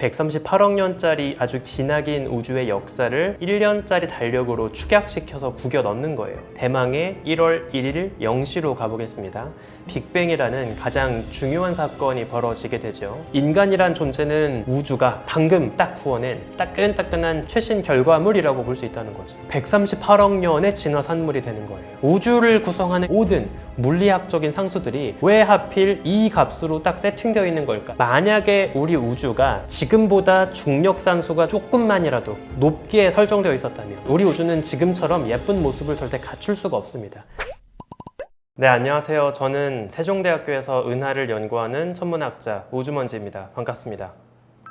138억 년짜리 아주 기나긴 우주의 역사를 1년짜리 달력으로 축약시켜서 구겨 넣는 거예요. 대망의 1월 1일 0시로 가보겠습니다. 빅뱅이라는 가장 중요한 사건이 벌어지게 되죠. 인간이란 존재는 우주가 방금 딱 구워낸 따끈따끈한 최신 결과물이라고 볼 수 있다는 거죠. 138억 년의 진화 산물이 되는 거예요. 우주를 구성하는 모든 물리학적인 상수들이 왜 하필 이 값으로 딱 세팅되어 있는 걸까? 만약에 우리 우주가 지금보다 중력산수가 조금만이라도 높게 설정되어 있었다면 우리 우주는 지금처럼 예쁜 모습을 절대 갖출 수가 없습니다. 네, 안녕하세요. 저는 세종대학교에서 은하를 연구하는 천문학자 우주먼지입니다. 반갑습니다.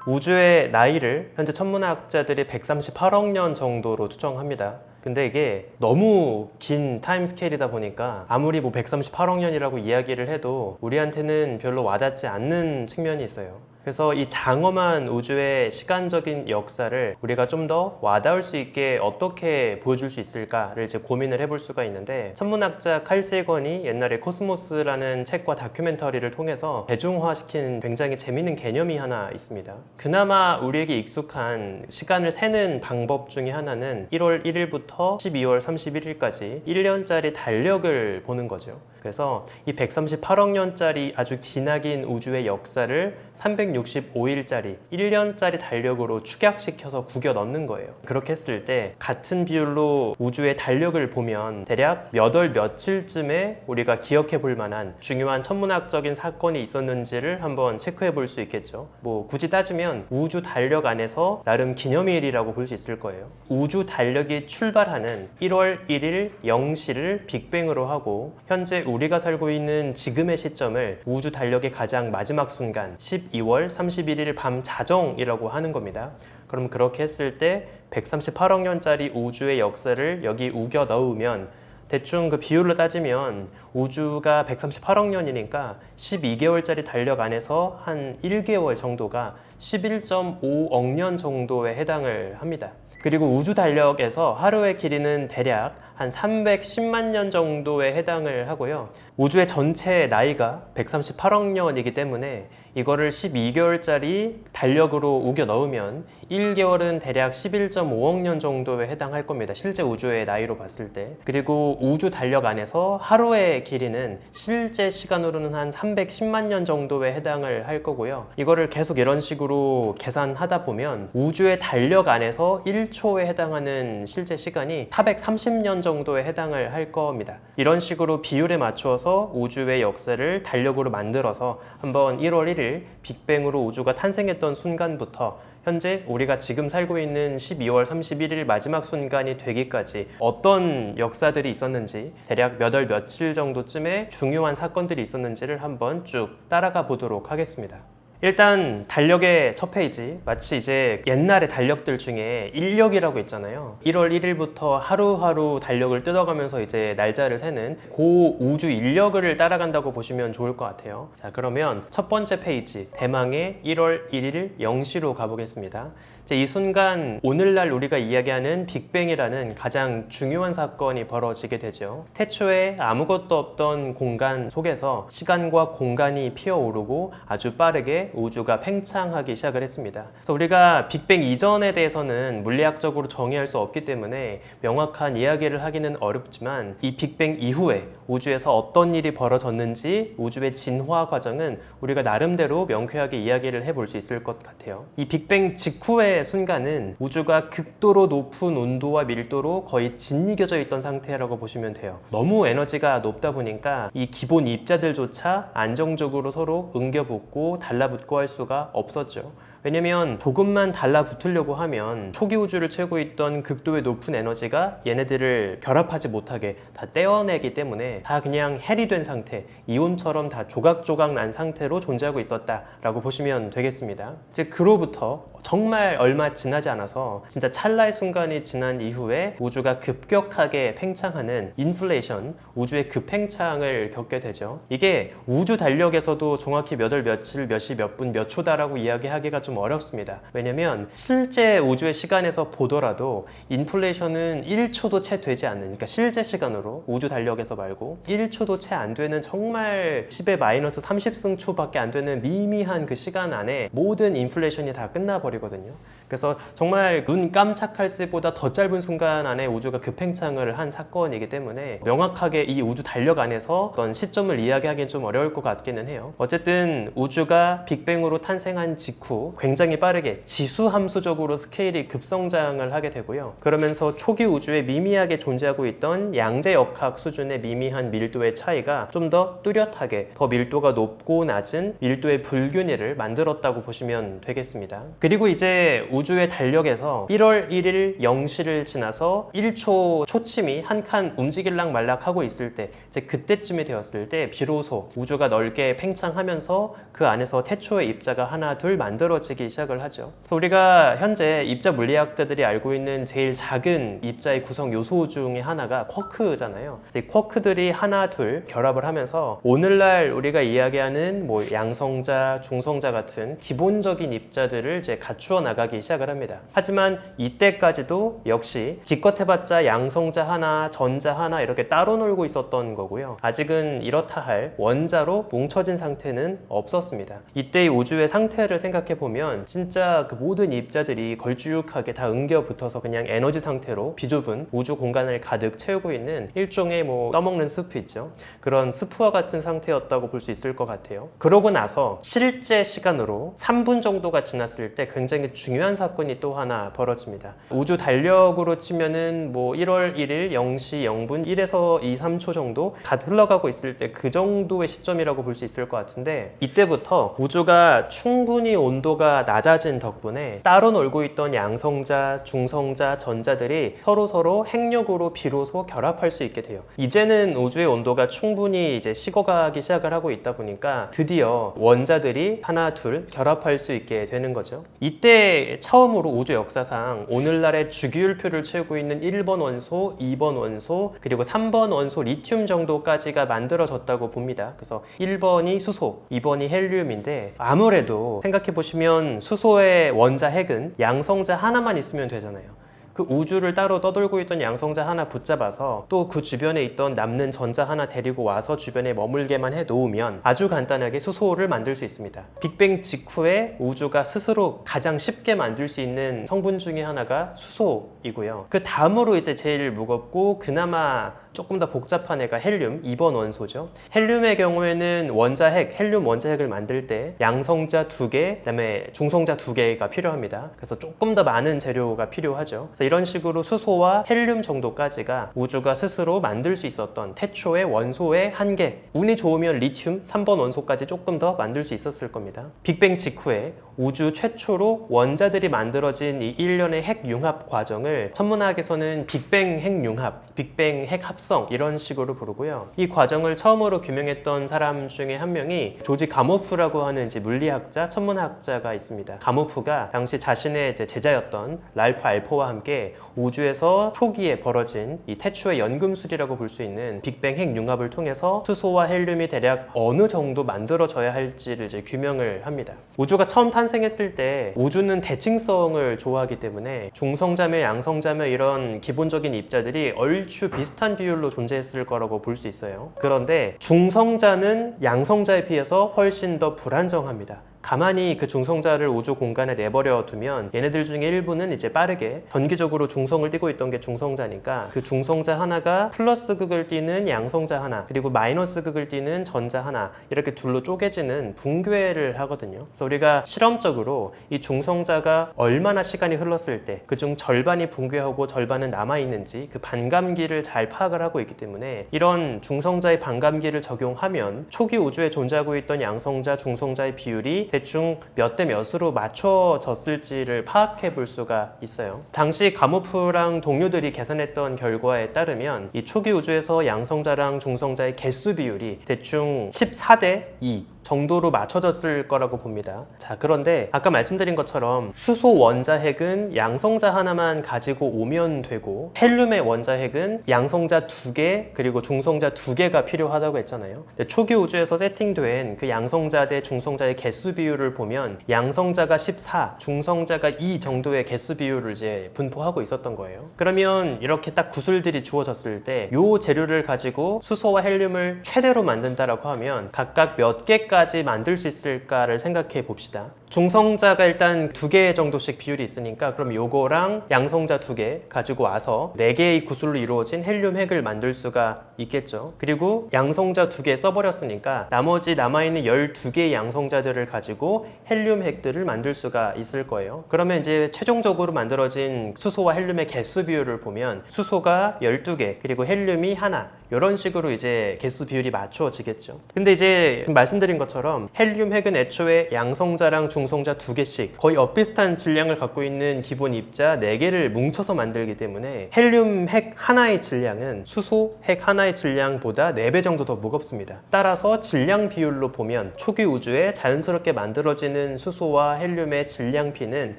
우주의 나이를 현재 천문학자들이 138억 년 정도로 추정합니다. 근데 이게 너무 긴 타임 스케일이다 보니까 아무리 138억 년이라고 이야기를 해도 우리한테는 별로 와닿지 않는 측면이 있어요. 그래서 이 장엄한 우주의 시간적인 역사를 우리가 좀 더 와닿을 수 있게 어떻게 보여줄 수 있을까를 이제 고민을 해볼 수가 있는데, 천문학자 칼 세건이 옛날에 코스모스라는 책과 다큐멘터리를 통해서 대중화시킨 굉장히 재밌는 개념이 하나 있습니다. 그나마 우리에게 익숙한 시간을 세는 방법 중에 하나는 1월 1일부터 12월 31일까지 1년짜리 달력을 보는 거죠. 그래서 이 138억 년짜리 아주 기나긴 우주의 역사를 365일짜리 1년짜리 달력으로 축약시켜서 구겨 넣는 거예요. 그렇게 했을 때 같은 비율로 우주의 달력을 보면 대략 몇 월 며칠쯤에 우리가 기억해 볼 만한 중요한 천문학적인 사건이 있었는지를 한번 체크해 볼 수 있겠죠. 굳이 따지면 우주 달력 안에서 나름 기념일이라고 볼 수 있을 거예요. 우주 달력이 출발하는 1월 1일 0시를 빅뱅으로 하고, 현재 우리가 살고 있는 지금의 시점을 우주 달력의 가장 마지막 순간 12월 31일 밤 자정이라고 하는 겁니다. 그럼 그렇게 했을 때 138억 년짜리 우주의 역사를 여기 우겨 넣으면 대충 그 비율로 따지면 우주가 138억 년이니까 12개월짜리 달력 안에서 한 1개월 정도가 11.5억 년 정도에 해당을 합니다. 그리고 우주 달력에서 하루의 길이는 대략 한 310만 년 정도에 해당을 하고요. 우주의 전체 나이가 138억 년이기 때문에 이거를 12개월짜리 달력으로 우겨 넣으면 1개월은 대략 11.5억 년 정도에 해당할 겁니다. 실제 우주의 나이로 봤을 때. 그리고 우주 달력 안에서 하루의 길이는 실제 시간으로는 한 310만 년 정도에 해당을 할 거고요. 이거를 계속 이런 식으로 계산하다 보면 우주의 달력 안에서 1초에 해당하는 실제 시간이 430년 정도에 해당을 할 겁니다. 이런 식으로 비율에 맞추어서 우주의 역사를 달력으로 만들어서 한번 1월 1일 빅뱅으로 우주가 탄생했던 순간부터 현재 우리가 지금 살고 있는 12월 31일 마지막 순간이 되기까지 어떤 역사들이 있었는지, 대략 몇 월 며칠 정도쯤에 중요한 사건들이 있었는지를 한번 쭉 따라가 보도록 하겠습니다. 일단 달력의 첫 페이지, 마치 이제 옛날의 달력들 중에 인력이라고 있잖아요. 1월 1일부터 하루하루 달력을 뜯어가면서 이제 날짜를 세는 그 우주 인력을 따라간다고 보시면 좋을 것 같아요. 자, 그러면 첫 번째 페이지, 대망의 1월 1일 0시로 가보겠습니다. 이 순간 오늘날 우리가 이야기하는 빅뱅이라는 가장 중요한 사건이 벌어지게 되죠. 태초에 아무것도 없던 공간 속에서 시간과 공간이 피어오르고 아주 빠르게 우주가 팽창하기 시작을 했습니다. 그래서 우리가 빅뱅 이전에 대해서는 물리학적으로 정의할 수 없기 때문에 명확한 이야기를 하기는 어렵지만, 이 빅뱅 이후에 우주에서 어떤 일이 벌어졌는지 우주의 진화 과정은 우리가 나름대로 명쾌하게 이야기를 해볼 수 있을 것 같아요. 이 빅뱅 직후의 순간은 우주가 극도로 높은 온도와 밀도로 거의 짓이겨져 있던 상태라고 보시면 돼요. 너무 에너지가 높다 보니까 이 기본 입자들조차 안정적으로 서로 응겨붙고 달라붙고 할 수가 없었죠. 왜냐면 조금만 달라붙으려고 하면 초기 우주를 채우고 있던 극도의 높은 에너지가 얘네들을 결합하지 못하게 다 떼어내기 때문에 다 그냥 헬이 된 상태, 이온처럼 다 조각조각 난 상태로 존재하고 있었다라고 보시면 되겠습니다. 즉 그로부터 정말 얼마 지나지 않아서 진짜 찰나의 순간이 지난 이후에 우주가 급격하게 팽창하는 인플레이션, 우주의 급팽창을 겪게 되죠. 이게 우주 달력에서도 정확히 몇 월 며칠 몇 시 몇 분 몇 초다라고 이야기하기가 좀 어렵습니다. 왜냐면 실제 우주의 시간에서 보더라도 인플레이션은 1초도 채 되지 않는, 그러니까 실제 시간으로 우주 달력에서 말고 1초도 채 안 되는 정말 10의 마이너스 30승초밖에 안 되는 미미한 그 시간 안에 모든 인플레이션이 다 끝나버리거든요. 그래서 정말 눈 깜짝할 새보다 더 짧은 순간 안에 우주가 급팽창을 한 사건이기 때문에 명확하게 이 우주 달력 안에서 어떤 시점을 이야기하기는 좀 어려울 것 같기는 해요. 어쨌든 우주가 빅뱅으로 탄생한 직후 굉장히 빠르게 지수함수적으로 스케일이 급성장을 하게 되고요. 그러면서 초기 우주에 미미하게 존재하고 있던 양자역학 수준의 미미한 밀도의 차이가 좀 더 뚜렷하게 더 밀도가 높고 낮은 밀도의 불균형을 만들었다고 보시면 되겠습니다. 그리고 이제 우주의 달력에서 1월 1일 0시를 지나서 1초 초침이 한 칸 움직일락 말락 하고 있을 때, 이제 그때쯤이 되었을 때 비로소 우주가 넓게 팽창하면서 그 안에서 태초의 입자가 하나 둘 만들어지기 시작을 하죠. 그래서 우리가 현재 입자 물리학자들이 알고 있는 제일 작은 입자의 구성 요소 중에 하나가 쿼크잖아요. 그래서 이 쿼크들이 하나 둘 결합을 하면서 오늘날 우리가 이야기하는 뭐 양성자, 중성자 같은 기본적인 입자들을 이제 갖추어 나가기 시작을 합니다. 하지만 이때까지도 역시 기껏 해봤자 양성자 하나, 전자 하나 이렇게 따로 놀고 있었던 거고요. 아직은 이렇다 할 원자로 뭉쳐진 상태는 없었습니다. 이때의 우주의 상태를 생각해 보면 진짜 그 모든 입자들이 걸쭉하게 다 엉겨 붙어서 그냥 에너지 상태로 비좁은 우주 공간을 가득 채우고 있는 일종의 뭐 떠먹는 스프 있죠. 그런 스프와 같은 상태였다고 볼 수 있을 것 같아요. 그러고 나서 실제 시간으로 3분 정도가 지났을 때 굉장히 중요한 사건이 또 하나 벌어집니다. 우주 달력으로 치면은 뭐 1월 1일 0시 0분 1에서 2, 3초 정도 갓 흘러가고 있을 때 그 정도의 시점이라고 볼 수 있을 것 같은데, 이때부터 우주가 충분히 온도가 낮아진 덕분에 따로 놀고 있던 양성자, 중성자, 전자들이 서로 핵력으로 비로소 결합할 수 있게 돼요. 이제는 우주의 온도가 충분히 이제 식어가기 시작을 하고 있다 보니까 드디어 원자들이 하나 둘 결합할 수 있게 되는 거죠. 이때 처음으로 우주 역사상 오늘날의 주기율표를 채우고 있는 1번 원소, 2번 원소, 그리고 3번 원소 리튬 정도까지가 만들어졌다고 봅니다. 그래서 1번이 수소, 2번이 헬륨인데, 아무래도 생각해 보시면 수소의 원자 핵은 양성자 하나만 있으면 되잖아요. 그 우주를 따로 떠돌고 있던 양성자 하나 붙잡아서 또 그 주변에 있던 남는 전자 하나 데리고 와서 주변에 머물게만 해 놓으면 아주 간단하게 수소를 만들 수 있습니다. 빅뱅 직후에 우주가 스스로 가장 쉽게 만들 수 있는 성분 중에 하나가 수소이고요. 그 다음으로 이제 제일 무겁고 그나마 조금 더 복잡한 애가 헬륨, 2번 원소죠. 헬륨의 경우에는 원자핵, 헬륨 원자핵을 만들 때 양성자 2개, 그다음에 중성자 2개가 필요합니다. 그래서 조금 더 많은 재료가 필요하죠. 그래서 이런 식으로 수소와 헬륨 정도까지가 우주가 스스로 만들 수 있었던 태초의 원소의 한계. 운이 좋으면 리튬, 3번 원소까지 조금 더 만들 수 있었을 겁니다. 빅뱅 직후에 우주 최초로 원자들이 만들어진 이 일련의 핵융합 과정을 천문학에서는 빅뱅 핵융합, 빅뱅 핵합성 이런 식으로 부르고요. 이 과정을 처음으로 규명했던 사람 중에 한 명이 조지 가모프라고 하는 이제 물리학자, 천문학자가 있습니다. 가모프가 당시 자신의 이제 제자였던 랄프 알포와 함께 우주에서 초기에 벌어진 이 태초의 연금술이라고 볼 수 있는 빅뱅 핵융합을 통해서 수소와 헬륨이 대략 어느 정도 만들어져야 할지를 이제 규명을 합니다. 우주가 처음 탄생했을 때 우주는 대칭성을 좋아하기 때문에 중성자며 양성자며 이런 기본적인 입자들이 얼추 비슷한 비율로 존재했을 거라고 볼 수 있어요. 그런데 중성자는 양성자에 비해서 훨씬 더 불안정합니다. 가만히 그 중성자를 우주 공간에 내버려 두면 얘네들 중에 일부는 이제 빠르게 전기적으로 중성을 띠고 있던 게 중성자니까 그 중성자 하나가 플러스 극을 띠는 양성자 하나, 그리고 마이너스 극을 띠는 전자 하나, 이렇게 둘로 쪼개지는 붕괴를 하거든요. 그래서 우리가 실험적으로 이 중성자가 얼마나 시간이 흘렀을 때 그중 절반이 붕괴하고 절반은 남아있는지 그 반감기를 잘 파악을 하고 있기 때문에 이런 중성자의 반감기를 적용하면 초기 우주에 존재하고 있던 양성자, 중성자의 비율이 대충 몇 대 몇으로 맞춰졌을지를 파악해 볼 수가 있어요. 당시 가모프랑 동료들이 계산했던 결과에 따르면 이 초기 우주에서 양성자랑 중성자의 개수 비율이 대충 14대 2 정도로 맞춰졌을 거라고 봅니다. 자, 그런데 아까 말씀드린 것처럼 수소 원자핵은 양성자 하나만 가지고 오면 되고 헬륨의 원자핵은 양성자 2개 그리고 중성자 2개가 필요하다고 했잖아요. 초기 우주에서 세팅된 그 양성자 대 중성자의 개수 비율을 보면 양성자가 14, 중성자가 2 정도의 개수 비율을 이제 분포하고 있었던 거예요. 그러면 이렇게 딱 구슬들이 주어졌을 때 이 재료를 가지고 수소와 헬륨을 최대로 만든다라고 하면 각각 몇 개까지 만들 수 있을까를 생각해 봅시다. 중성자가 일단 2개 정도씩 비율이 있으니까 그럼 요거랑 양성자 2개 가지고 와서 4개의 구슬로 이루어진 헬륨 핵을 만들 수가 있겠죠. 그리고 양성자 2개 써버렸으니까 나머지 남아있는 12개의 양성자들을 가지고 헬륨 핵들을 만들 수가 있을 거예요. 그러면 이제 최종적으로 만들어진 수소와 헬륨의 개수 비율을 보면 수소가 12개 그리고 헬륨이 하나 이런 식으로 이제 개수 비율이 맞춰지겠죠. 근데 이제 말씀드린 것처럼 헬륨 핵은 애초에 양성자랑 중성자 2개씩 거의 엇비슷한 질량을 갖고 있는 기본 입자 4개를 뭉쳐서 만들기 때문에 헬륨 핵 하나의 질량은 수소 핵 하나의 질량보다 4배 정도 더 무겁습니다. 따라서 질량 비율로 보면 초기 우주에 자연스럽게 만들어지는 수소와 헬륨의 질량비는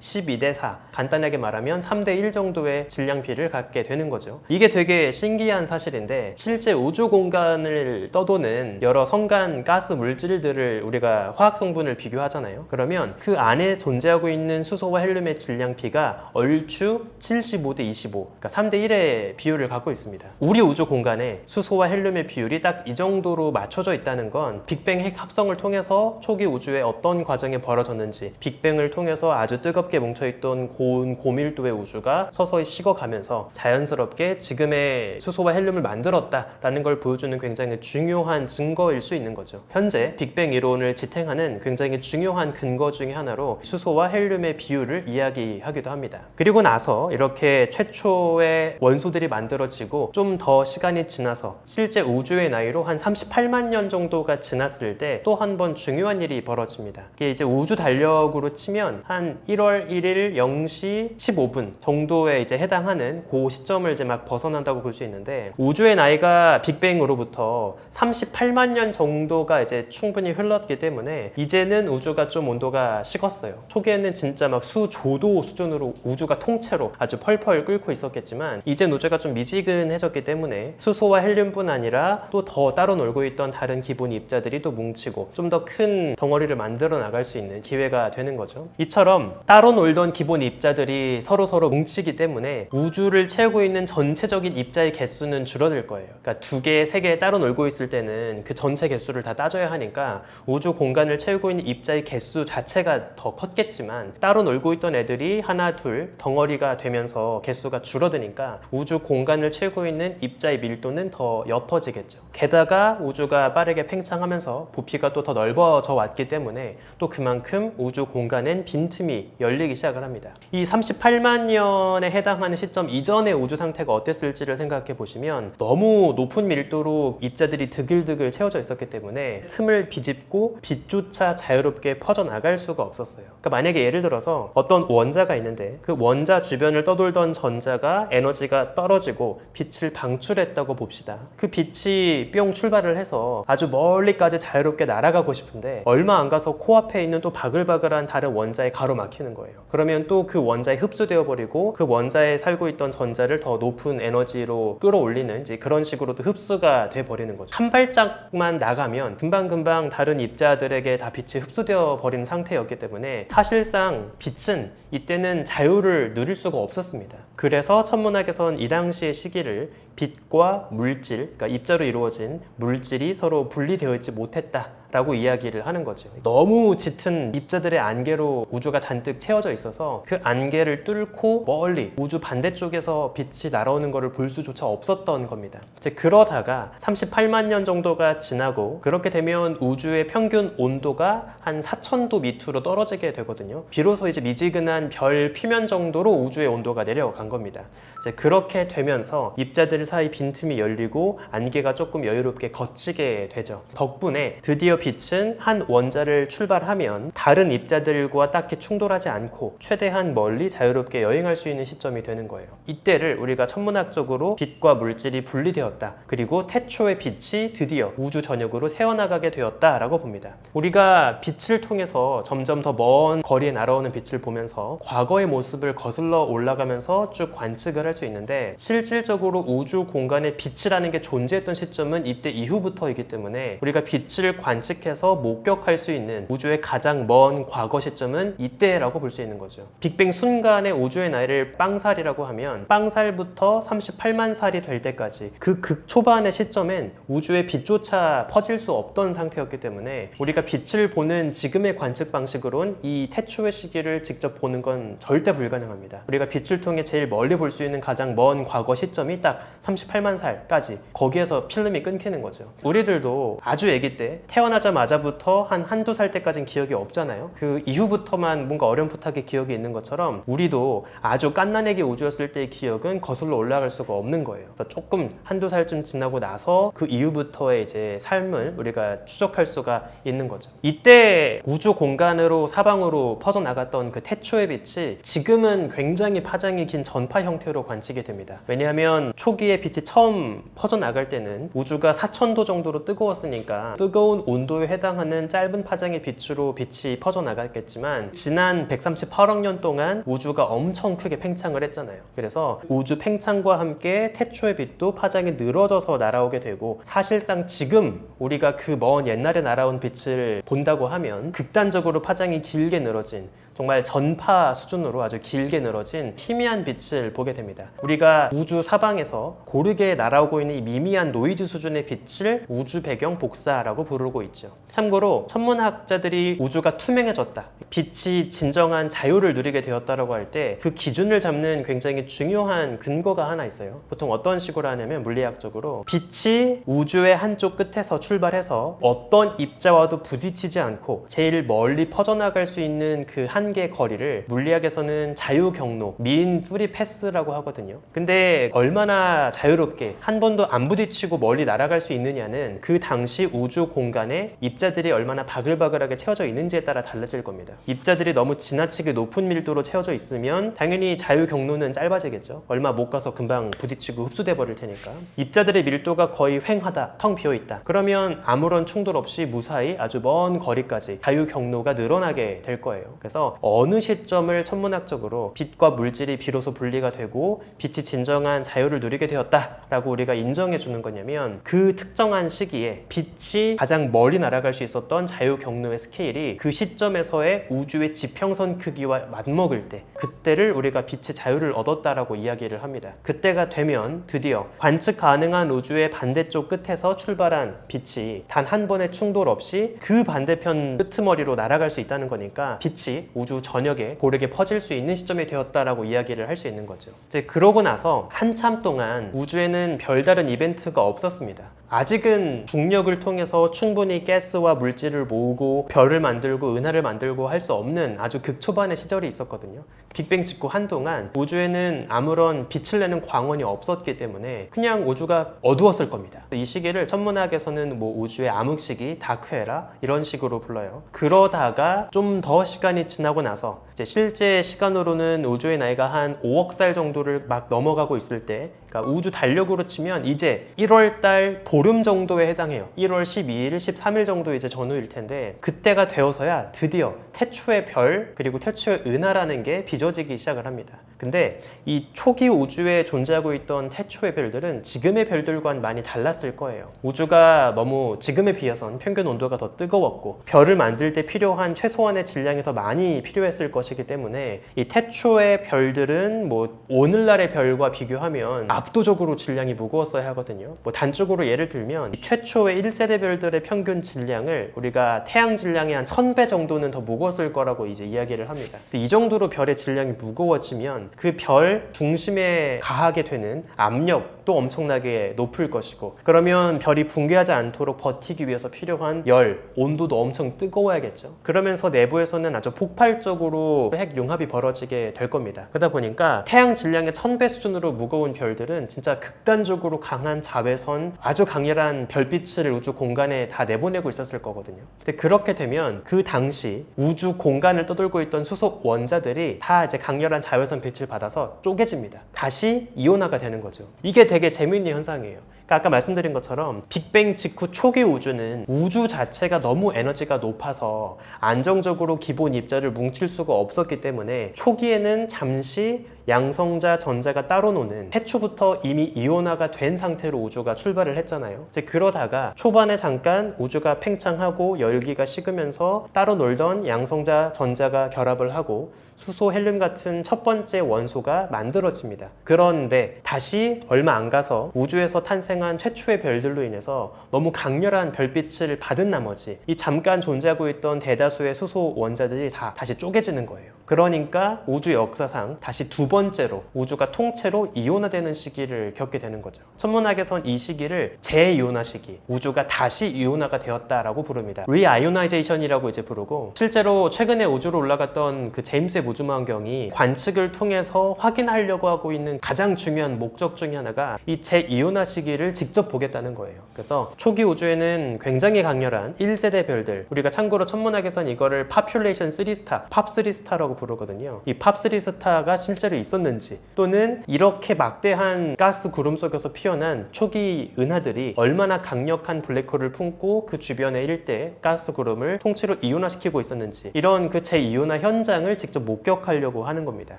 12대 4, 간단하게 말하면 3대 1 정도의 질량비를 갖게 되는 거죠. 이게 되게 신기한 사실인데 실제 우주 공간을 떠도는 여러 성간 가스 물질들을 우리가 화학 성분을 비교하잖아요. 그러면 그 안에 존재하고 있는 수소와 헬륨의 질량비가 얼추 75대 25, 그러니까 3대 1의 비율을 갖고 있습니다. 우리 우주 공간에 수소와 헬륨의 비율이 딱 이 정도로 맞춰져 있다는 건 빅뱅 핵 합성을 통해서 초기 우주에 어떤 과정이 벌어졌는지, 빅뱅을 통해서 아주 뜨겁게 뭉쳐있던 고온 고밀도의 우주가 서서히 식어가면서 자연스럽게 지금의 수소와 헬륨을 만들었다라는 걸 보여주는 굉장히 중요한 증거일 수 있는 거죠. 현재 빅뱅 이론을 지탱하는 굉장히 중요한 근거 중에 하나로 수소와 헬륨의 비율을 이야기하기도 합니다. 그리고 나서 이렇게 최초의 원소들이 만들어지고 좀 더 시간이 지나서 실제 우주의 나이로 한 38만 년 정도가 지났을 때 또 한 번 중요한 일이 벌어집니다. 이게 이제 우주 달력으로 치면 한 1월 1일 0시 15분 정도에 이제 해당하는 그 시점을 이제 막 벗어난다고 볼 수 있는데 우주의 나이가 빅뱅으로부터 38만 년 정도가 이제 충분히 흘렀기 때문에 이제는 우주가 좀 온도가 식었어요. 초기에는 진짜 막 수조도 수준으로 우주가 통째로 아주 펄펄 끓고 있었겠지만 이젠 우주가 좀 미지근해졌기 때문에 수소와 헬륨뿐 아니라 또 더 따로 놀고 있던 다른 기본 입자들이 또 뭉치고 좀 더 큰 덩어리를 만들어 나갈 수 있는 기회가 되는 거죠. 이처럼 따로 놀던 기본 입자들이 서로 뭉치기 때문에 우주를 채우고 있는 전체적인 입자의 개수는 줄어들 거예요. 그러니까 2개, 3개 따로 놀고 있을 때는 그 전체 개수를 다 따져야 하니까 우주 공간을 채우고 있는 입자의 개수 자체가 더 컸겠지만 따로 놀고 있던 애들이 하나, 둘 덩어리가 되면서 개수가 줄어드니까 우주 공간을 채우고 있는 입자의 밀도는 더 옅어지겠죠. 게다가 우주가 빠르게 팽창하면서 부피가 또 더 넓어져 왔기 때문에 또 그만큼 우주 공간엔 빈틈이 열리기 시작을 합니다. 이 38만 년에 해당하는 시점 이전의 우주 상태가 어땠을지를 생각해 보시면 너무 높은 밀도로 입자들이 드글드글 채워져 있었기 때문에 틈을 비집고 빛조차 자유롭게 퍼져나갈 수가 없었어요. 그러니까 만약에 예를 들어서 어떤 원자가 있는데 그 원자 주변을 떠돌던 전자가 에너지가 떨어지고 빛을 방출했다고 봅시다. 그 빛이 뿅 출발을 해서 아주 멀리까지 자유롭게 날아가고 싶은데 얼마 안 가서 코앞에 있는 또 바글바글한 다른 원자에 가로막히는 거예요. 그러면 또 그 원자에 흡수되어 버리고 그 원자에 살고 있던 전자를 더 높은 에너지로 끌어올리는 이제 그런 식으로도 흡수가 돼 버리는 거죠. 한 발짝만 나가면 금방금방 다른 입자들에게 다 빛이 흡수되어 버린 상태였기 때문에 사실상 빛은 이때는 자유를 누릴 수가 없었습니다. 그래서 천문학에선 이 당시의 시기를 빛과 물질, 그러니까 입자로 이루어진 물질이 서로 분리되어 있지 못했다 라고 이야기를 하는 거죠. 너무 짙은 입자들의 안개로 우주가 잔뜩 채워져 있어서 그 안개를 뚫고 멀리 우주 반대쪽에서 빛이 날아오는 것을 볼 수조차 없었던 겁니다. 이제 그러다가 38만 년 정도가 지나고 그렇게 되면 우주의 평균 온도가 한 4,000도 밑으로 떨어지게 되거든요. 비로소 이제 미지근한 별 표면 정도로 우주의 온도가 내려간 겁니다. 이제 그렇게 되면서 입자들 사이 빈틈이 열리고 안개가 조금 여유롭게 걷히게 되죠. 덕분에 드디어 빛은 한 원자를 출발하면 다른 입자들과 딱히 충돌하지 않고 최대한 멀리 자유롭게 여행할 수 있는 시점이 되는 거예요. 이때를 우리가 천문학적으로 빛과 물질이 분리되었다. 그리고 태초의 빛이 드디어 우주 전역으로 새어나가게 되었다라고 봅니다. 우리가 빛을 통해서 점점 더 먼 거리에 날아오는 빛을 보면서 과거의 모습을 거슬러 올라가면서 쭉 관측을 할 수 있는데, 실질적으로 우주 공간에 빛이라는 게 존재했던 시점은 이때 이후부터이기 때문에 우리가 빛을 관측해서 목격할 수 있는 우주의 가장 먼 과거 시점은 이때라고 볼 수 있는 거죠. 빅뱅 순간의 우주의 나이를 빵살이라고 하면 빵살부터 38만 살이 될 때까지 그 극초반의 시점엔 우주의 빛조차 퍼질 수 없던 상태였기 때문에 우리가 빛을 보는 지금의 관측 방식으론 이 태초의 시기를 직접 보는 건 절대 불가능합니다. 우리가 빛을 통해 제일 멀리 볼 수 있는 가장 먼 과거 시점이 딱 38만 살까지, 거기에서 필름이 끊기는 거죠. 우리들도 아주 아기 때 태어나자마자부터 한두 살 때까지는 기억이 없잖아요. 그 이후부터만 뭔가 어렴풋하게 기억이 있는 것처럼 우리도 아주 갓난아기 우주였을 때의 기억은 거슬러 올라갈 수가 없는 거예요. 조금 한두 살쯤 지나고 나서 그 이후부터의 이제 삶을 우리가 추적할 수가 있는 거죠. 이때 우주 공간으로 사방으로 퍼져나갔던 그 태초의 빛이 지금은 굉장히 파장이 긴 전파 형태로 관측이 됩니다. 왜냐하면 초기에 빛이 처음 퍼져나갈 때는 우주가 4000도 정도로 뜨거웠으니까 뜨거운 온도에 해당하는 짧은 파장의 빛으로 빛이 퍼져나갔겠지만, 지난 138억 년 동안 우주가 엄청 크게 팽창을 했잖아요. 그래서 우주 팽창과 함께 태초의 빛도 파장이 늘어져서 날아오게 되고, 사실상 지금 우리가 그 먼 옛날에 날아온 빛을 본다고 하면 극단적으로 파장이 길게 늘어진, 정말 전파 수준으로 아주 길게 늘어진 희미한 빛을 보게 됩니다. 우리가 우주 사방에서 고르게 날아오고 있는 이 미미한 노이즈 수준의 빛을 우주 배경 복사라고 부르고 있죠. 참고로 천문학자들이 우주가 투명해졌다, 빛이 진정한 자유를 누리게 되었다라고 할 때 그 기준을 잡는 굉장히 중요한 근거가 하나 있어요. 보통 어떤 식으로 하냐면, 물리학적으로 빛이 우주의 한쪽 끝에서 출발해서 어떤 입자와도 부딪히지 않고 제일 멀리 퍼져나갈 수 있는 그 한계 거리를 물리학에서는 자유 경로, mean free pass라고 하거든요. 근데 얼마나 자유롭게 한 번도 안 부딪히고 멀리 날아갈 수 있느냐는 그 당시 우주 공간에 입자들이 얼마나 바글바글하게 채워져 있는지에 따라 달라질 겁니다. 입자들이 너무 지나치게 높은 밀도로 채워져 있으면 당연히 자유 경로는 짧아지겠죠. 얼마 못 가서 금방 부딪히고 흡수돼 버릴 테니까. 입자들의 밀도가 거의 횡하다, 텅 비어 있다, 그러면 아무런 충돌 없이 무사히 아주 먼 거리까지 자유 경로가 늘어나게 될 거예요. 그래서 어느 시점을 천문학적으로 빛과 물질이 비로소 분리가 되고 빛이 진정한 자유를 누리게 되었다라고 우리가 인정해 주는 거냐면, 그 특정한 시기에 빛이 가장 멀리 날아갈 수 있었던 자유 경로의 스케일이 그 시점에서의 우주의 지평선 크기와 맞먹을 때, 그때를 우리가 빛의 자유를 얻었다라고 이야기를 합니다. 그때가 되면 드디어 관측 가능한 우주의 반대쪽 끝에서 출발한 빛이 단 한 번의 충돌 없이 그 반대편 끄트머리로 날아갈 수 있다는 거니까 빛이 우주 전역에 고르게 퍼질 수 있는 시점이 되었다라고 이야기를 할 수 있는 거죠. 이제 그러고 나서 한참 동안 우주에는 별다른 이벤트가 없었습니다. 아직은 중력을 통해서 충분히 가스와 물질을 모으고 별을 만들고 은하를 만들고 할 수 없는 아주 극초반의 시절이 있었거든요. 빅뱅 직후 한동안 우주에는 아무런 빛을 내는 광원이 없었기 때문에 그냥 우주가 어두웠을 겁니다. 이 시기를 천문학에서는 우주의 암흑시기, 다크에라 이런 식으로 불러요. 그러다가 좀 더 시간이 지나고 나서 이제 실제 시간으로는 우주의 나이가 한 5억 살 정도를 막 넘어가고 있을 때, 그러니까 우주 달력으로 치면 이제 1월 달 보름 정도에 해당해요. 1월 12일, 13일 정도 이제 전후일 텐데, 그때가 되어서야 드디어 태초의 별, 그리고 태초의 은하라는 게 빚어지기 시작을 합니다. 근데 이 초기 우주에 존재하고 있던 태초의 별들은 지금의 별들과는 많이 달랐을 거예요. 우주가 너무 지금에 비해선 평균 온도가 더 뜨거웠고 별을 만들 때 필요한 최소한의 질량이 더 많이 필요했을 것이기 때문에 이 태초의 별들은 오늘날의 별과 비교하면 압도적으로 질량이 무거웠어야 하거든요. 단적으로 예를 들면 이 최초의 1세대 별들의 평균 질량을 우리가 태양 질량의 한 1000배 정도는 더 무거웠을 거라고 이제 이야기를 합니다. 이 정도로 별의 질량이 무거워지면 그 별 중심에 가하게 되는 압력, 또 엄청나게 높을 것이고, 그러면 별이 붕괴하지 않도록 버티기 위해서 필요한 열, 온도도 엄청 뜨거워야겠죠. 그러면서 내부에서는 아주 폭발적으로 핵 융합이 벌어지게 될 겁니다. 그러다 보니까 태양 질량의 1000배 수준으로 무거운 별들은 진짜 극단적으로 강한 자외선, 아주 강렬한 별빛을 우주 공간에 다 내보내고 있었을 거거든요. 근데 그렇게 되면 그 당시 우주 공간을 떠돌고 있던 수소 원자들이 다 이제 강렬한 자외선 빛을 받아서 쪼개집니다. 다시 이온화가 되는 거죠. 이게 되게 재미있는 현상이에요. 그러니까 아까 말씀드린 것처럼 빅뱅 직후 초기 우주는 우주 자체가 너무 에너지가 높아서 안정적으로 기본 입자를 뭉칠 수가 없었기 때문에 초기에는 잠시 양성자, 전자가 따로 노는, 태초부터 이미 이온화가 된 상태로 우주가 출발을 했잖아요. 이제 그러다가 초반에 잠깐 우주가 팽창하고 열기가 식으면서 따로 놀던 양성자, 전자가 결합을 하고 수소, 헬륨 같은 첫 번째 원소가 만들어집니다. 그런데 다시 얼마 안 가서 우주에서 탄생한 최초의 별들로 인해서 너무 강렬한 별빛을 받은 나머지 이 잠깐 존재하고 있던 대다수의 수소 원자들이 다 다시 쪼개지는 거예요. 그러니까 우주 역사상 다시 두 번째로 우주가 통째로 이온화되는 시기를 겪게 되는 거죠. 천문학에선 이 시기를 재이온화 시기, 우주가 다시 이온화가 되었다라고 부릅니다. 리아이오나이제이션이라고 이제 부르고, 실제로 최근에 우주로 올라갔던 그 제임스 웹 우주망원경이 관측을 통해서 확인하려고 하고 있는 가장 중요한 목적 중에 하나가 이 재이온화 시기를 직접 보겠다는 거예요. 그래서 초기 우주에는 굉장히 강렬한 1세대 별들, 우리가 참고로 천문학에선 이거를 파퓰레이션 3스타, 팝3스타라고 부르거든요. 이 팝3스타가 실제로 있었는지, 또는 이렇게 막대한 가스 구름 속에서 피어난 초기 은하들이 얼마나 강력한 블랙홀을 품고 그 주변의 일대 가스 구름을 통째로 이온화시키고 있었는지, 이런 그 재이온화 현장을 직접 목격하려고 하는 겁니다.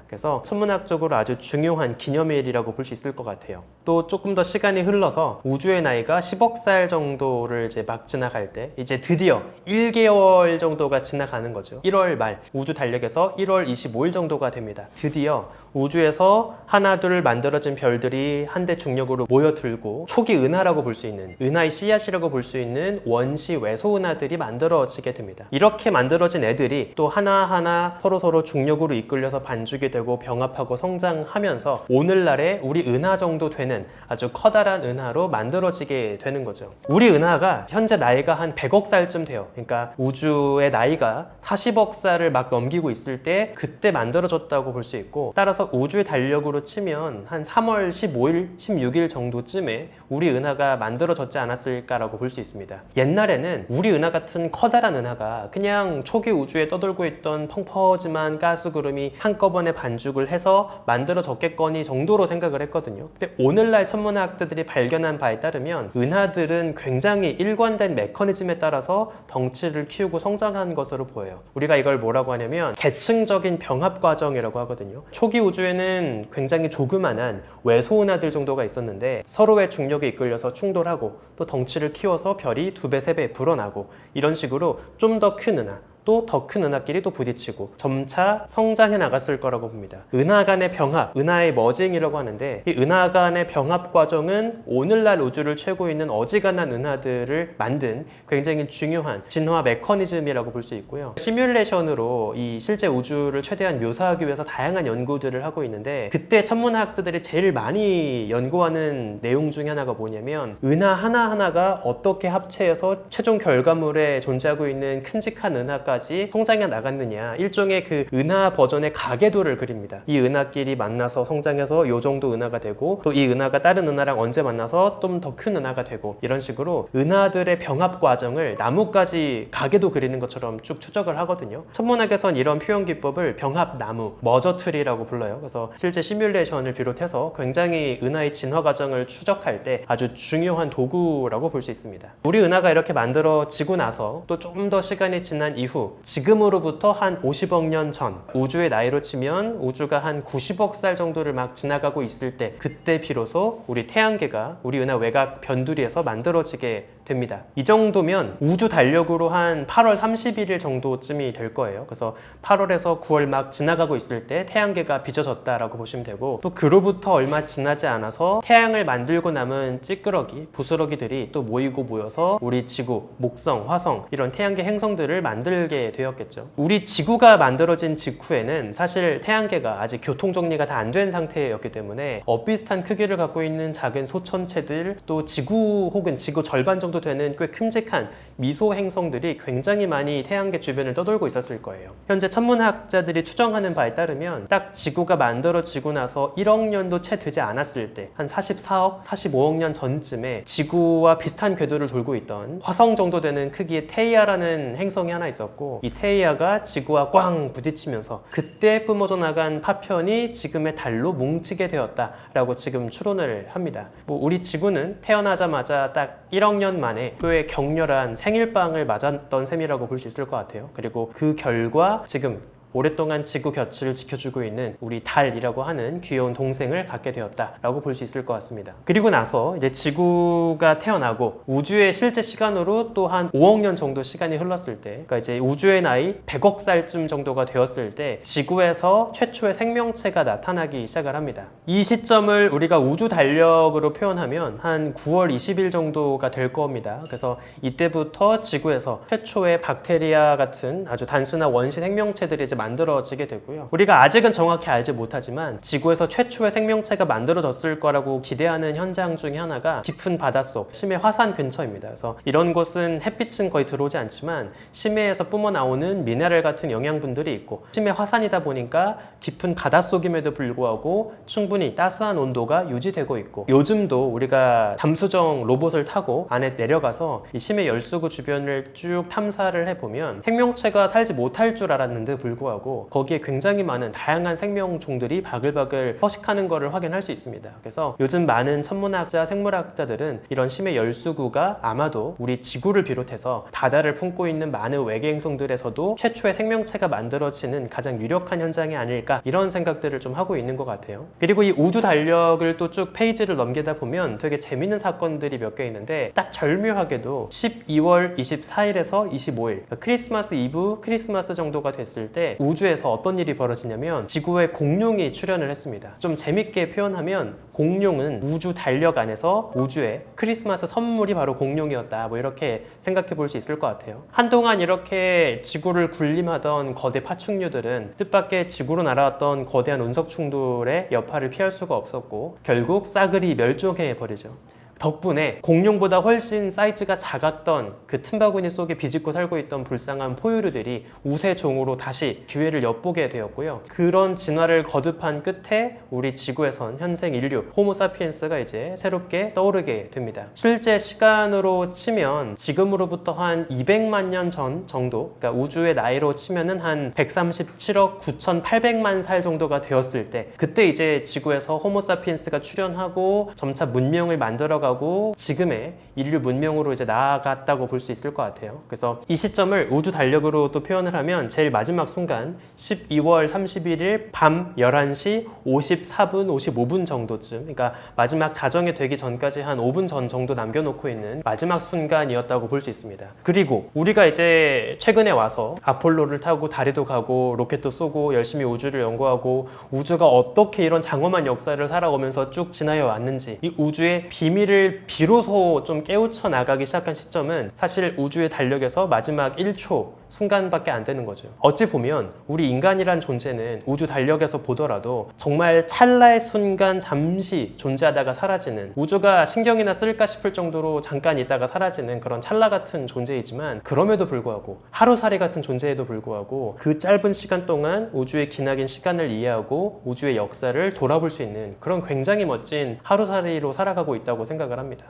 그래서 천문학적으로 아주 중요한 기념일이라고 볼 수 있을 것 같아요. 또 조금 더 시간이 흘러서 우주의 나이가 10억 살 정도를 이제 막 지나갈 때 이제 드디어 1개월 정도가 지나가는 거죠. 1월 말 우주 달력에서 1월 25일 정도가 됩니다. 드디어 우주에서 하나 둘 만들어진 별들이 한대 중력으로 모여들고 초기 은하라고 볼 수 있는, 은하의 씨앗이라고 볼 수 있는 원시 외소 은하들이 만들어지게 됩니다. 이렇게 만들어진 애들이 또 하나하나 서로 중력으로 이끌려서 반죽이 되고 병합하고 성장하면서 오늘날의 우리 은하 정도 되는 아주 커다란 은하로 만들어지게 되는 거죠. 우리 은하가 현재 나이가 한 100억 살쯤 돼요. 그러니까 우주의 나이가 40억 살을 막 넘기고 있을 때 그때 만들어졌다고 볼 수 있고, 따라서 우주의 달력으로 치면 한 3월 15일, 16일 정도쯤에 우리 은하가 만들어졌지 않았을까라고 볼 수 있습니다. 옛날에는 우리 은하 같은 커다란 은하가 그냥 초기 우주에 떠돌고 있던 펑퍼짐한 가스 구름이 한꺼번에 반죽을 해서 만들어졌겠거니 정도로 생각을 했거든요. 근데 오늘날 천문학자들이 발견한 바에 따르면 은하들은 굉장히 일관된 메커니즘에 따라서 덩치를 키우고 성장한 것으로 보여요. 우리가 이걸 뭐라고 하냐면 계층적인 병합 과정이라고 하거든요. 초기 우주에는 굉장히 조그만한 외소 은하들 정도가 있었는데 서로의 중력에 이끌려서 충돌하고 또 덩치를 키워서 별이 2배, 3배 불어나고, 이런 식으로 좀 더 큰 은하, 또 더 큰 은하끼리 또 부딪히고 점차 성장해 나갔을 거라고 봅니다. 은하 간의 병합, 은하의 머징이라고 하는데, 이 은하 간의 병합 과정은 오늘날 우주를 채우고 있는 어지간한 은하들을 만든 굉장히 중요한 진화 메커니즘이라고 볼 수 있고요. 시뮬레이션으로 이 실제 우주를 최대한 묘사하기 위해서 다양한 연구들을 하고 있는데, 그때 천문학자들이 제일 많이 연구하는 내용 중에 하나가 뭐냐면, 은하 하나하나가 어떻게 합체해서 최종 결과물에 존재하고 있는 큼직한 은하까지 성장해 나갔느냐, 일종의 그 은하 버전의 가계도를 그립니다. 이 은하끼리 만나서 성장해서 요 정도 은하가 되고, 또 이 은하가 다른 은하랑 언제 만나서 좀 더 큰 은하가 되고, 이런 식으로 은하들의 병합 과정을 나무까지 가계도 그리는 것처럼 쭉 추적을 하거든요. 천문학에선 이런 표현 기법을 병합나무, 머저트리라고 불러요. 그래서 실제 시뮬레이션을 비롯해서 굉장히 은하의 진화 과정을 추적할 때 아주 중요한 도구라고 볼 수 있습니다. 우리 은하가 이렇게 만들어지고 나서 또 좀 더 시간이 지난 이후, 지금으로부터 한 50억 년 전, 우주의 나이로 치면 우주가 한 90억 살 정도를 막 지나가고 있을 때, 그때 비로소 우리 태양계가 우리 은하 외곽 변두리에서 만들어지게 됩니다. 이 정도면 우주 달력으로 한 8월 31일 정도쯤이 될 거예요. 그래서 8월에서 9월 막 지나가고 있을 때 태양계가 빚어졌다라고 보시면 되고, 또 그로부터 얼마 지나지 않아서 태양을 만들고 남은 찌끄러기, 부스러기들이 또 모여서 우리 지구, 목성, 화성 이런 태양계 행성들을 만들게 되었겠죠. 우리 지구가 만들어진 직후에는 사실 태양계가 아직 교통 정리가 다 안 된 상태였기 때문에 비슷한 크기를 갖고 있는 작은 소천체들, 또 지구 혹은 지구 절반 정도 되는 꽤 큼직한 미소 행성들이 굉장히 많이 태양계 주변을 떠돌고 있었을 거예요. 현재 천문학자들이 추정하는 바에 따르면 딱 지구가 만들어지고 나서 1억 년도 채 되지 않았을 때, 한 44억, 45억 년 전쯤에 지구와 비슷한 궤도를 돌고 있던 화성 정도 되는 크기의 테이아라는 행성이 하나 있었고, 이 테이아가 지구와 꽝 부딪히면서 그때 뿜어져 나간 파편이 지금의 달로 뭉치게 되었다라고 지금 추론을 합니다. 우리 지구는 태어나자마자 딱 1억 년 만에 꽤 격렬한 생일빵을 맞았던 셈이라고 볼 수 있을 것 같아요. 그리고 그 결과 지금 오랫동안 지구 곁을 지켜주고 있는 우리 달이라고 하는 귀여운 동생을 갖게 되었다라고 볼 수 있을 것 같습니다. 그리고 나서 이제 지구가 태어나고 우주의 실제 시간으로 또 한 5억 년 정도 시간이 흘렀을 때, 그러니까 이제 우주의 나이 100억 살쯤 정도가 되었을 때 지구에서 최초의 생명체가 나타나기 시작을 합니다. 이 시점을 우리가 우주 달력으로 표현하면 한 9월 20일 정도가 될 겁니다. 그래서 이때부터 지구에서 최초의 박테리아 같은 아주 단순한 원시 생명체들이 이제 만들어지게 되고요. 우리가 아직은 정확히 알지 못하지만 지구에서 최초의 생명체가 만들어졌을 거라고 기대하는 현장 중에 하나가 깊은 바닷속 심해 화산 근처입니다. 그래서 이런 곳은 햇빛은 거의 들어오지 않지만 심해에서 뿜어나오는 미네랄 같은 영양분들이 있고, 심해 화산이다 보니까 깊은 바닷속임에도 불구하고 충분히 따스한 온도가 유지되고 있고, 요즘도 우리가 잠수정 로봇을 타고 안에 내려가서 이 심해 열수구 주변을 쭉 탐사를 해보면 생명체가 살지 못할 줄 알았는데 불구하고 거기에 굉장히 많은 다양한 생명종들이 바글바글 서식하는 것을 확인할 수 있습니다. 그래서 요즘 많은 천문학자, 생물학자들은 이런 심해 열수구가 아마도 우리 지구를 비롯해서 바다를 품고 있는 많은 외계 행성들에서도 최초의 생명체가 만들어지는 가장 유력한 현장이 아닐까, 이런 생각들을 좀 하고 있는 것 같아요. 그리고 이 우주 달력을 또 쭉 페이지를 넘기다 보면 되게 재밌는 사건들이 몇 개 있는데, 딱 절묘하게도 12월 24일에서 25일, 그러니까 크리스마스 이브, 크리스마스 정도가 됐을 때 우주에서 어떤 일이 벌어지냐면 지구에 공룡이 출현을 했습니다. 좀 재밌게 표현하면 공룡은 우주 달력 안에서 우주의 크리스마스 선물이 바로 공룡이었다, 뭐 이렇게 생각해 볼 수 있을 것 같아요. 한동안 이렇게 지구를 군림하던 거대 파충류들은 뜻밖의 지구로 날아왔던 거대한 운석 충돌의 여파를 피할 수가 없었고 결국 싸그리 멸종해 버리죠. 덕분에 공룡보다 훨씬 사이즈가 작았던 그 틈바구니 속에 비집고 살고 있던 불쌍한 포유류들이 우세종으로 다시 기회를 엿보게 되었고요. 그런 진화를 거듭한 끝에 우리 지구에선 현생 인류 호모사피엔스가 이제 새롭게 떠오르게 됩니다. 실제 시간으로 치면 지금으로부터 한 200만 년 전 정도, 그러니까 우주의 나이로 치면은 한 137억 9,800만 살 정도가 되었을 때, 그때 이제 지구에서 호모사피엔스가 출현하고 점차 문명을 만들어가고 지금의 인류 문명으로 이제 나아갔다고 볼 수 있을 것 같아요. 그래서 이 시점을 우주 달력으로 또 표현을 하면 제일 마지막 순간 12월 31일 밤 11시 54분 55분 정도쯤, 그러니까 마지막 자정이 되기 전까지 한 5분 전 정도 남겨놓고 있는 마지막 순간이었다고 볼 수 있습니다. 그리고 우리가 이제 최근에 와서 아폴로를 타고 달에도 가고 로켓도 쏘고 열심히 우주를 연구하고 우주가 어떻게 이런 장엄한 역사를 살아오면서 쭉 지나여 왔는지, 이 우주의 비밀을 비로소 좀 깨우쳐 나가기 시작한 시점은 사실 우주의 달력에서 마지막 1초 순간밖에 안 되는 거죠. 어찌 보면 우리 인간이란 존재는 우주 달력에서 보더라도 정말 찰나의 순간 잠시 존재하다가 사라지는, 우주가 신경이나 쓸까 싶을 정도로 잠깐 있다가 사라지는 그런 찰나 같은 존재이지만, 그럼에도 불구하고 하루살이 같은 존재에도 불구하고 그 짧은 시간 동안 우주의 기나긴 시간을 이해하고 우주의 역사를 돌아볼 수 있는 그런 굉장히 멋진 하루살이로 살아가고 있다고 생각을 합니다.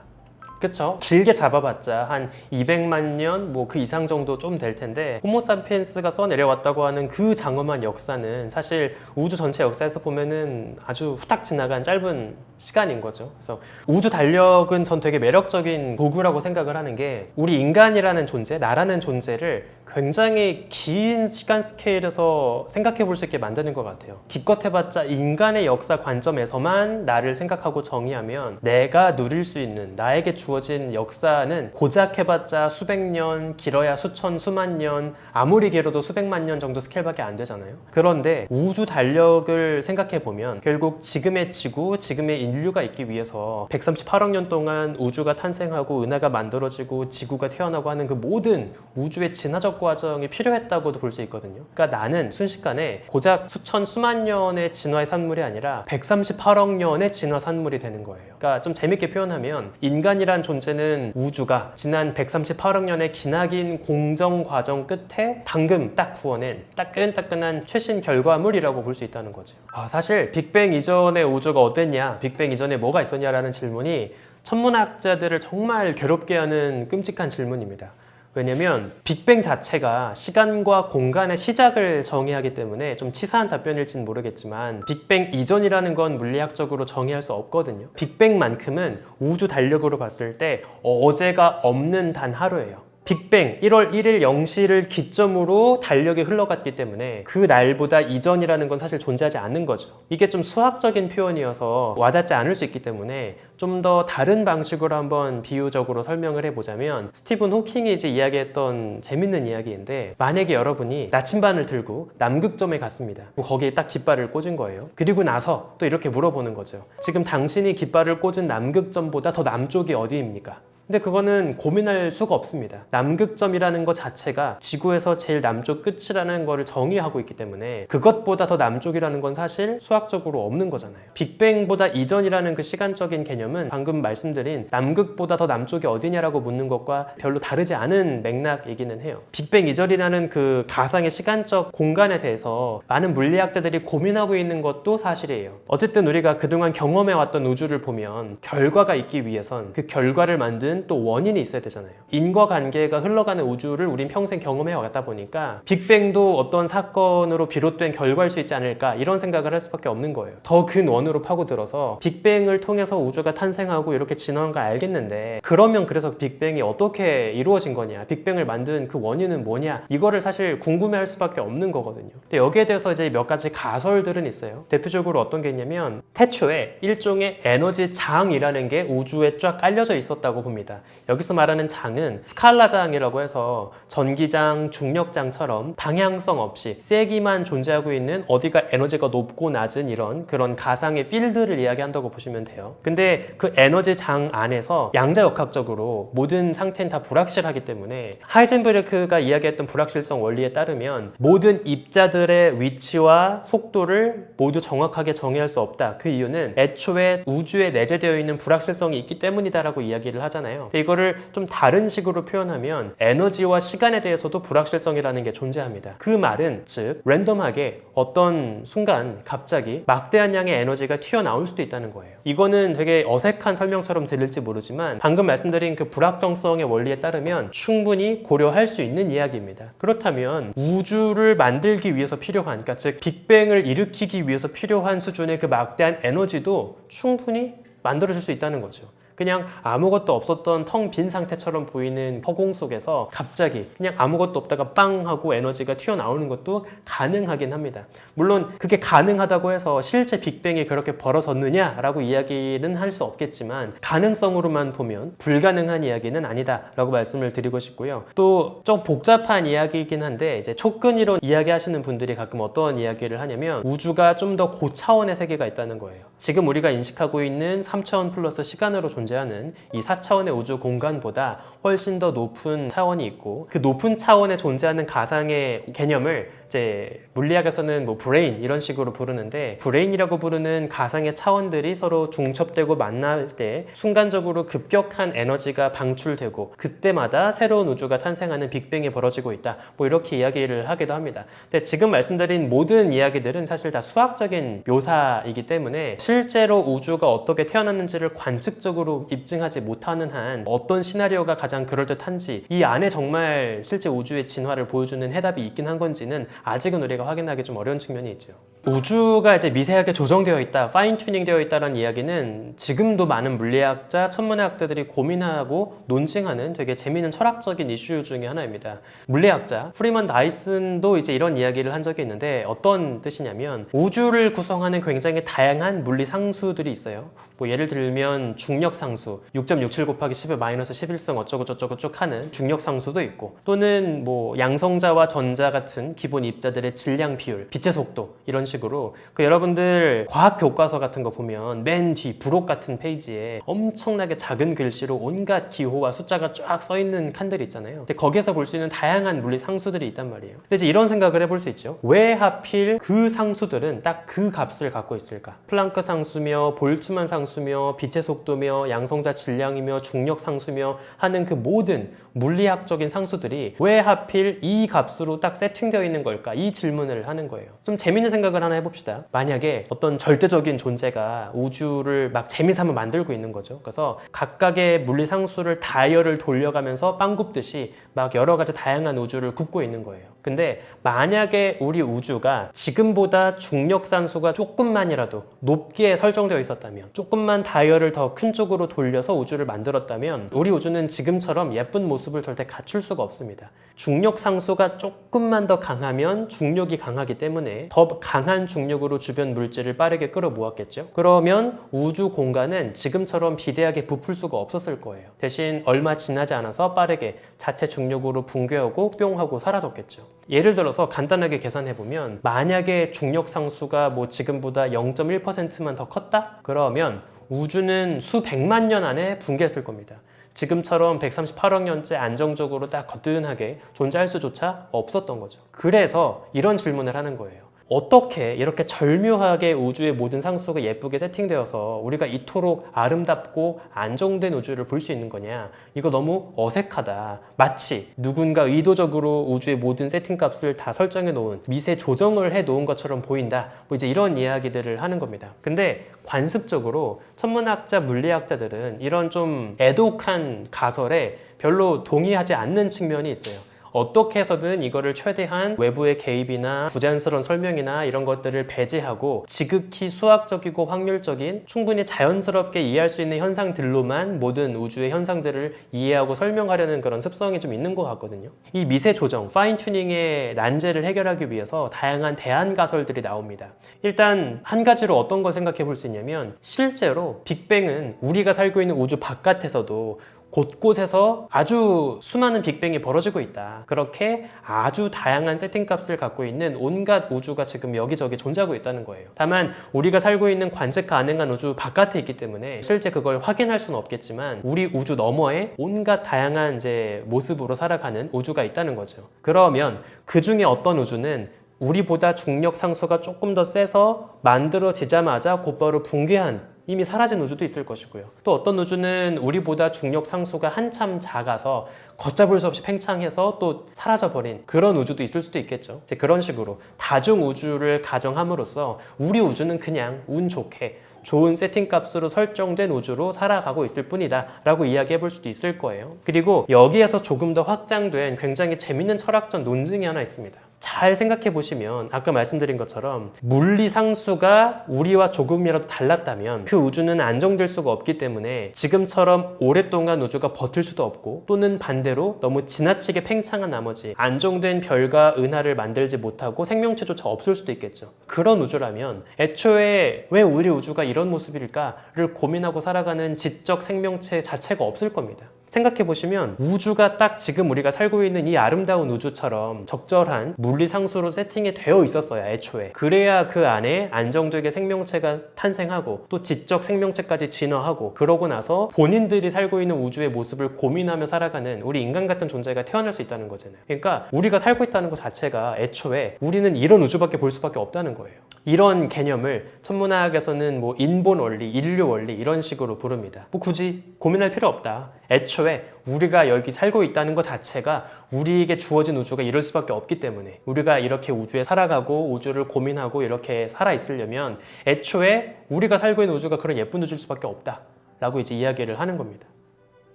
그쵸? 길게 잡아봤자 한 200만 년 뭐 그 이상 정도 좀 될 텐데, 호모사피엔스가 써내려왔다고 하는 그 장엄한 역사는 사실 우주 전체 역사에서 보면은 아주 후딱 지나간 짧은 시간인 거죠. 그래서 우주 달력은 전 되게 매력적인 도구라고 생각을 하는 게, 우리 인간이라는 존재, 나라는 존재를 굉장히 긴 시간 스케일에서 생각해 볼 수 있게 만드는 것 같아요. 기껏 해봤자 인간의 역사 관점에서만 나를 생각하고 정의하면 내가 누릴 수 있는, 나에게 주어진 역사는 고작 해봤자 수백 년, 길어야 수천, 수만 년, 아무리 길어도 수백만 년 정도 스케일밖에 안 되잖아요. 그런데 우주 달력을 생각해 보면 결국 지금의 지구, 지금의 인류가 있기 위해서 138억 년 동안 우주가 탄생하고 은하가 만들어지고 지구가 태어나고 하는 그 모든 우주의 진화적 과정이 필요했다고도 볼 수 있거든요. 그러니까 나는 순식간에 고작 수천, 수만 년의 진화의 산물이 아니라 138억 년의 진화 산물이 되는 거예요. 그러니까 좀 재밌게 표현하면 인간이란 존재는 우주가 지난 138억 년의 기나긴 공정 과정 끝에 방금 딱 구워낸 따끈따끈한 최신 결과물이라고 볼 수 있다는 거죠. 사실 빅뱅 이전의 우주가 어땠냐, 빅뱅 이전에 뭐가 있었냐라는 질문이 천문학자들을 정말 괴롭게 하는 끔찍한 질문입니다. 왜냐면 빅뱅 자체가 시간과 공간의 시작을 정의하기 때문에 좀 치사한 답변일지는 모르겠지만 빅뱅 이전이라는 건 물리학적으로 정의할 수 없거든요. 빅뱅만큼은 우주 달력으로 봤을 때 어제가 없는 단 하루예요. 빅뱅 1월 1일 0시를 기점으로 달력이 흘러갔기 때문에 그 날보다 이전이라는 건 사실 존재하지 않는 거죠. 이게 좀 수학적인 표현이어서 와닿지 않을 수 있기 때문에 좀 더 다른 방식으로 한번 비유적으로 설명을 해보자면 스티븐 호킹이 이제 이야기했던 재밌는 이야기인데, 만약에 여러분이 나침반을 들고 남극점에 갔습니다. 거기에 딱 깃발을 꽂은 거예요. 그리고 나서 또 이렇게 물어보는 거죠. 지금 당신이 깃발을 꽂은 남극점보다 더 남쪽이 어디입니까? 근데 그거는 고민할 수가 없습니다. 남극점이라는 것 자체가 지구에서 제일 남쪽 끝이라는 거를 정의하고 있기 때문에 그것보다 더 남쪽이라는 건 사실 수학적으로 없는 거잖아요. 빅뱅보다 이전이라는 그 시간적인 개념은 방금 말씀드린 남극보다 더 남쪽이 어디냐라고 묻는 것과 별로 다르지 않은 맥락이기는 해요. 빅뱅 이전이라는 그 가상의 시간적 공간에 대해서 많은 물리학자들이 고민하고 있는 것도 사실이에요. 어쨌든 우리가 그동안 경험해왔던 우주를 보면 결과가 있기 위해선 그 결과를 만든 또 원인이 있어야 되잖아요. 인과관계가 흘러가는 우주를 우린 평생 경험해 왔다 보니까 빅뱅도 어떤 사건으로 비롯된 결과일 수 있지 않을까, 이런 생각을 할 수밖에 없는 거예요. 더 근원으로 파고들어서 빅뱅을 통해서 우주가 탄생하고 이렇게 진화한 걸 알겠는데, 그러면 그래서 빅뱅이 어떻게 이루어진 거냐, 빅뱅을 만든 그 원인은 뭐냐, 이거를 사실 궁금해할 수밖에 없는 거거든요. 근데 여기에 대해서 이제 몇 가지 가설들은 있어요. 대표적으로 어떤 게 있냐면 태초에 일종의 에너지 장이라는 게 우주에 쫙 깔려져 있었다고 봅니다. 여기서 말하는 장은 스칼라장이라고 해서 전기장, 중력장처럼 방향성 없이 세기만 존재하고 있는, 어디가 에너지가 높고 낮은 이런 그런 가상의 필드를 이야기한다고 보시면 돼요. 근데 그 에너지 장 안에서 양자역학적으로 모든 상태는 다 불확실하기 때문에 하이젠베르크가 이야기했던 불확실성 원리에 따르면 모든 입자들의 위치와 속도를 모두 정확하게 정의할 수 없다. 그 이유는 애초에 우주에 내재되어 있는 불확실성이 있기 때문이다라고 이야기를 하잖아요. 이거를 좀 다른 식으로 표현하면 에너지와 시간에 대해서도 불확실성이라는 게 존재합니다. 그 말은 즉 랜덤하게 어떤 순간 갑자기 막대한 양의 에너지가 튀어나올 수도 있다는 거예요. 이거는 되게 어색한 설명처럼 들릴지 모르지만 방금 말씀드린 그 불확정성의 원리에 따르면 충분히 고려할 수 있는 이야기입니다. 그렇다면 우주를 만들기 위해서 필요한, 그러니까 즉 빅뱅을 일으키기 위해서 필요한 수준의 그 막대한 에너지도 충분히 만들어질 수 있다는 거죠. 그냥 아무것도 없었던 텅 빈 상태처럼 보이는 허공 속에서 갑자기 그냥 아무것도 없다가 빵 하고 에너지가 튀어나오는 것도 가능하긴 합니다. 물론 그게 가능하다고 해서 실제 빅뱅이 그렇게 벌어졌느냐라고 이야기는 할 수 없겠지만 가능성으로만 보면 불가능한 이야기는 아니다라고 말씀을 드리고 싶고요. 또 좀 복잡한 이야기이긴 한데 이제 촉근이론 이야기하시는 분들이 가끔 어떤 이야기를 하냐면 우주가 좀 더 고차원의 세계가 있다는 거예요. 지금 우리가 인식하고 있는 3차원 플러스 시간으로 존재하는 이 4차원의 우주 공간보다 훨씬 더 높은 차원이 있고, 그 높은 차원에 존재하는 가상의 개념을 이제 물리학에서는 뭐 브레인 이런 식으로 부르는데, 브레인이라고 부르는 가상의 차원들이 서로 중첩되고 만날 때 순간적으로 급격한 에너지가 방출되고 그때마다 새로운 우주가 탄생하는 빅뱅이 벌어지고 있다, 뭐 이렇게 이야기를 하기도 합니다. 근데 지금 말씀드린 모든 이야기들은 사실 다 수학적인 묘사이기 때문에 실제로 우주가 어떻게 태어났는지를 관측적으로 입증하지 못하는 한 어떤 시나리오가 가장 그럴듯한지, 이 안에 정말 실제 우주의 진화를 보여주는 해답이 있긴 한 건지는 아직은 우리가 확인하기 좀 어려운 측면이 있죠. 우주가 이제 미세하게 조정되어 있다, 파인 튜닝 되어 있다는 이야기는 지금도 많은 물리학자, 천문학자들이 고민하고 논증하는 되게 재미있는 철학적인 이슈 중에 하나입니다. 물리학자 프리먼 다이슨도 이제 이런 이야기를 한 적이 있는데 어떤 뜻이냐면 우주를 구성하는 굉장히 다양한 물리 상수들이 있어요. 뭐 예를 들면 중력 상수 6.67 곱하기 10의 마이너스 11승 어쩌고 저쩌고 쭉 하는 중력 상수도 있고, 또는 뭐 양성자와 전자 같은 기본 입자들의 질량 비율, 빛의 속도 이런 식으로 여러분들 과학 교과서 같은 거 보면 맨 뒤 부록 같은 페이지에 엄청나게 작은 글씨로 온갖 기호와 숫자가 쫙 써 있는 칸들이 있잖아요. 근데 거기에서 볼 수 있는 다양한 물리 상수들이 있단 말이에요. 근데 이제 이런 생각을 해볼 수 있죠. 왜 하필 그 상수들은 딱 그 값을 갖고 있을까? 플랑크 상수며 볼츠만 상수며 빛의 속도며 양성자 질량이며 중력 상수며 하는 그 모든 물리학적인 상수들이 왜 하필 이 값으로 딱 세팅되어 있는 걸까? 이 질문을 하는 거예요. 좀 재밌는 생각을 하나 해봅시다. 만약에 어떤 절대적인 존재가 우주를 막 재미삼아 만들고 있는 거죠. 그래서 각각의 물리 상수를 다이얼을 돌려가면서 빵 굽듯이 막 여러 가지 다양한 우주를 굽고 있는 거예요. 근데 만약에 우리 우주가 지금보다 중력 산수가 조금만이라도 높게 설정되어 있었다면, 조금만 다이얼을 더 큰 쪽으로 돌려서 우주를 만들었다면 우리 우주는 지금처럼 예쁜 모습을 절대 갖출 수가 없습니다. 중력 상수가 조금만 더 강하면 중력이 강하기 때문에 더 강한 중력으로 주변 물질을 빠르게 끌어모았겠죠. 그러면 우주 공간은 지금처럼 비대하게 부풀 수가 없었을 거예요. 대신 얼마 지나지 않아서 빠르게 자체 중력으로 붕괴하고 뿅 하고 사라졌겠죠. 예를 들어서 간단하게 계산해보면 만약에 중력 상수가 뭐 지금보다 0.1%만 더 컸다? 그러면 우주는 수백만 년 안에 붕괴했을 겁니다. 지금처럼 138억 년째 안정적으로 딱 거뜬하게 존재할 수조차 없었던 거죠. 그래서 이런 질문을 하는 거예요. 어떻게 이렇게 절묘하게 우주의 모든 상수가 예쁘게 세팅되어서 우리가 이토록 아름답고 안정된 우주를 볼 수 있는 거냐? 이거 너무 어색하다. 마치 누군가 의도적으로 우주의 모든 세팅값을 다 설정해 놓은, 미세 조정을 해 놓은 것처럼 보인다. 뭐 이제 이런 이야기들을 하는 겁니다. 근데 관습적으로 천문학자, 물리학자들은 이런 좀 애독한 가설에 별로 동의하지 않는 측면이 있어요. 어떻게 해서든 이거를 최대한 외부의 개입이나 부자연스러운 설명이나 이런 것들을 배제하고 지극히 수학적이고 확률적인, 충분히 자연스럽게 이해할 수 있는 현상들로만 모든 우주의 현상들을 이해하고 설명하려는 그런 습성이 좀 있는 것 같거든요. 이 미세 조정, 파인 튜닝의 난제를 해결하기 위해서 다양한 대안 가설들이 나옵니다. 일단 한 가지로 어떤 걸 생각해 볼 수 있냐면, 실제로 빅뱅은 우리가 살고 있는 우주 바깥에서도 곳곳에서 아주 수많은 빅뱅이 벌어지고 있다. 그렇게 아주 다양한 세팅값을 갖고 있는 온갖 우주가 지금 여기저기 존재하고 있다는 거예요. 다만 우리가 살고 있는 관측 가능한 우주 바깥에 있기 때문에 실제 그걸 확인할 수는 없겠지만 우리 우주 너머에 온갖 다양한 이제 모습으로 살아가는 우주가 있다는 거죠. 그러면 그 중에 어떤 우주는 우리보다 중력 상수가 조금 더 세서 만들어지자마자 곧바로 붕괴한, 이미 사라진 우주도 있을 것이고요. 또 어떤 우주는 우리보다 중력 상수가 한참 작아서 걷잡을 수 없이 팽창해서 또 사라져버린 그런 우주도 있을 수도 있겠죠. 이제 그런 식으로 다중 우주를 가정함으로써 우리 우주는 그냥 운 좋게 좋은 세팅값으로 설정된 우주로 살아가고 있을 뿐이다 라고 이야기해 볼 수도 있을 거예요. 그리고 여기에서 조금 더 확장된 굉장히 재밌는 철학적 논증이 하나 있습니다. 잘 생각해 보시면 아까 말씀드린 것처럼 물리 상수가 우리와 조금이라도 달랐다면 그 우주는 안정될 수가 없기 때문에 지금처럼 오랫동안 우주가 버틸 수도 없고, 또는 반대로 너무 지나치게 팽창한 나머지 안정된 별과 은하를 만들지 못하고 생명체조차 없을 수도 있겠죠. 그런 우주라면 애초에 왜 우리 우주가 이런 모습일까를 고민하고 살아가는 지적 생명체 자체가 없을 겁니다. 생각해보시면 우주가 딱 지금 우리가 살고 있는 이 아름다운 우주처럼 적절한 물리 상수로 세팅이 되어 있었어야 애초에. 그래야 그 안에 안정되게 생명체가 탄생하고 또 지적 생명체까지 진화하고, 그러고 나서 본인들이 살고 있는 우주의 모습을 고민하며 살아가는 우리 인간 같은 존재가 태어날 수 있다는 거잖아요. 그러니까 우리가 살고 있다는 것 자체가 애초에 우리는 이런 우주밖에 볼 수밖에 없다는 거예요. 이런 개념을 천문학에서는 뭐 인본 원리, 인류 원리 이런 식으로 부릅니다. 뭐 굳이 고민할 필요 없다. 애초에 우리가 여기 살고 있다는 것 자체가 우리에게 주어진 우주가 이럴 수밖에 없기 때문에, 우리가 이렇게 우주에 살아가고 우주를 고민하고 이렇게 살아있으려면 애초에 우리가 살고 있는 우주가 그런 예쁜 우주일 수밖에 없다 라고 이제 이야기를 하는 겁니다.